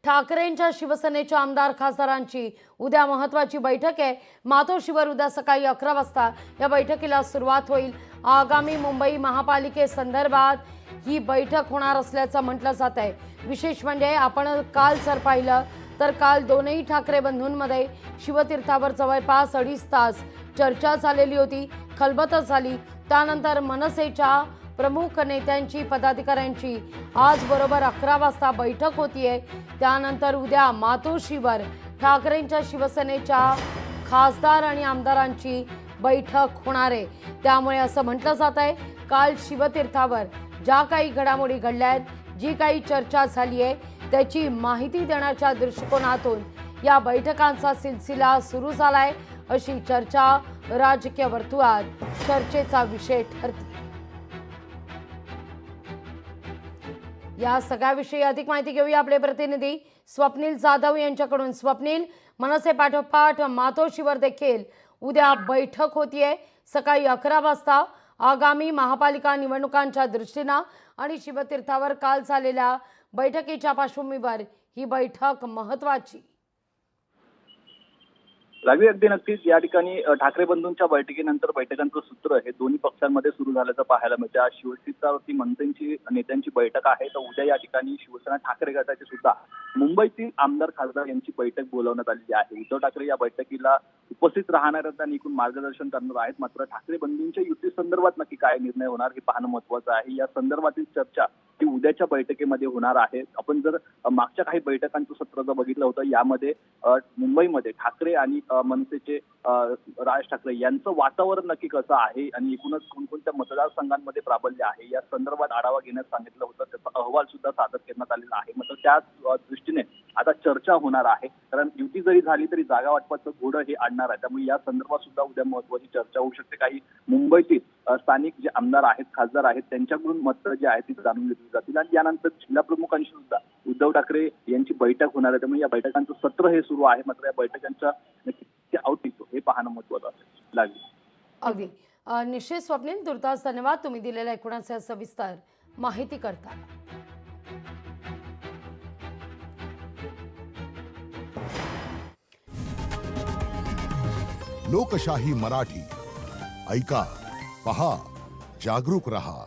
ठाकरेंच्या शिवसेनेच्या आमदार खासदारांची उद्या महत्त्वाची बैठक आहे। मातोश्रीवर उद्या सकाळी 11 वाजता या बैठकीला सुरुवात होईल। आगामी मुंबई महापालिकेसंदर्भात ही बैठक होणार असल्याचं म्हटलं जात आहे। विशेष म्हणजे आपण काल जर पाहिलं तर काल दोनही ठाकरे बंधूंमध्ये शिवतीर्थावर जवळपास 2.5 तास चर्चा झालेली होती, खलबतच झाली। त्यानंतर मनसेच्या प्रमुख नेत्यांची पदाधिकाऱ्यांची आज बरोबर 11 वाजता बैठक होतीये। त्यानंतर उद्या मातोश्रीवर ठाकरेंच्या शिवसेनेच्या खासदार आणि आमदारांची बैठक होणार आहे। त्यामुळे असं म्हटलं जात आहे काल शिवतीर्थावर ज्या काही घडामोडी घडल्या आहेत, जी काही चर्चा झाली आहे, त्याची माहिती देण्याच्या दृष्टिकोनातून या बैठकांचा सिलसिला सुरू झालाय, अशी चर्चा राजकीय वर्तुळात चर्चेचा विषय ठरते। या सगळ्याविषयी अधिक माहिती घेऊया आपले प्रतिनिधी स्वप्नील जाधव यांच्याकडून। स्वप्नील, मनसे पाठोपाठ मातोश्रीवर देखील उद्या बैठक होतीये सकाळी 11 वाजता। आगामी महापालिका निवडणुकांच्या दृष्टीने आणि शिवतीर्थावर काल झालेल्या बैठकीच्या पार्श्वभूमीवर ही बैठक महत्त्वाची। रावी, अगदी नक्कीच या ठिकाणी ठाकरे बंधूंच्या बैठकीनंतर बैठकांचं सूत्र हे दोन्ही पक्षांमध्ये सुरू झाल्याचं पाहायला मिळतं। आज शिवतीर्थावरती मनसेची नेत्यांची बैठक आहे, तर उद्या या ठिकाणी शिवसेना ठाकरे गटाची सुद्धा मुंबईतील आमदार खासदार यांची बैठक बोलावण्यात आलेली आहे। उद्धव ठाकरे या बैठकीला उपस्थित राहणार आहेत आणि एकूण मार्गदर्शन करणार आहेत। मात्र ठाकरे बंधूंच्या युती संदर्भात नक्की काय निर्णय होणार हे पाहणं महत्त्वाचं आहे। या संदर्भातील चर्चा ही उद्याच्या बैठकीमध्ये होणार आहे। आपण जर मागच्या काही बैठकांचं सत्र जर बघितलं होतं, यामध्ये मुंबईमध्ये ठाकरे आणि मनसेचे राज ठाकरे यांचं वातावरण नक्की कसं आहे आणि एकूणच कोणकोणत्या मतदारसंघांमध्ये प्राबल्य आहे या संदर्भात आढावा घेण्यास सांगितलं होतं। त्याचा अहवाल सुद्धा सादर करण्यात आलेला आहे। मात्र त्याच दृष्टीने आता चर्चा होणार आहे, कारण युती जरी झाली तरी जागा वाटपाचं घोडं हे आणणार आहे। त्यामुळे या संदर्भात सुद्धा उद्या महत्त्वाची चर्चा होऊ शकते। काही मुंबईतील स्थानिक जे आमदार आहेत, खासदार आहेत, त्यांच्याकडून मतं जे आहेत ती जाणून घेतली जातील आणि यानंतर जिल्हा प्रमुखांशी सुद्धा उद्धव ठाकरे यांची बैठक होणार आहे। त्यामुळे या बैठकांचं सत्र हे सुरू आहे। मात्र या बैठकांच्या आउटपुट हे पाहणं महत्त्वाचं लागेल। अगदी निश्चित स्वप्नील, तुर्तास धन्यवाद तुम्ही दिलेल्या एकूणच सविस्तर माहिती करता। लोकशाही मराठी ऐका, पहा, जागरूक रहा।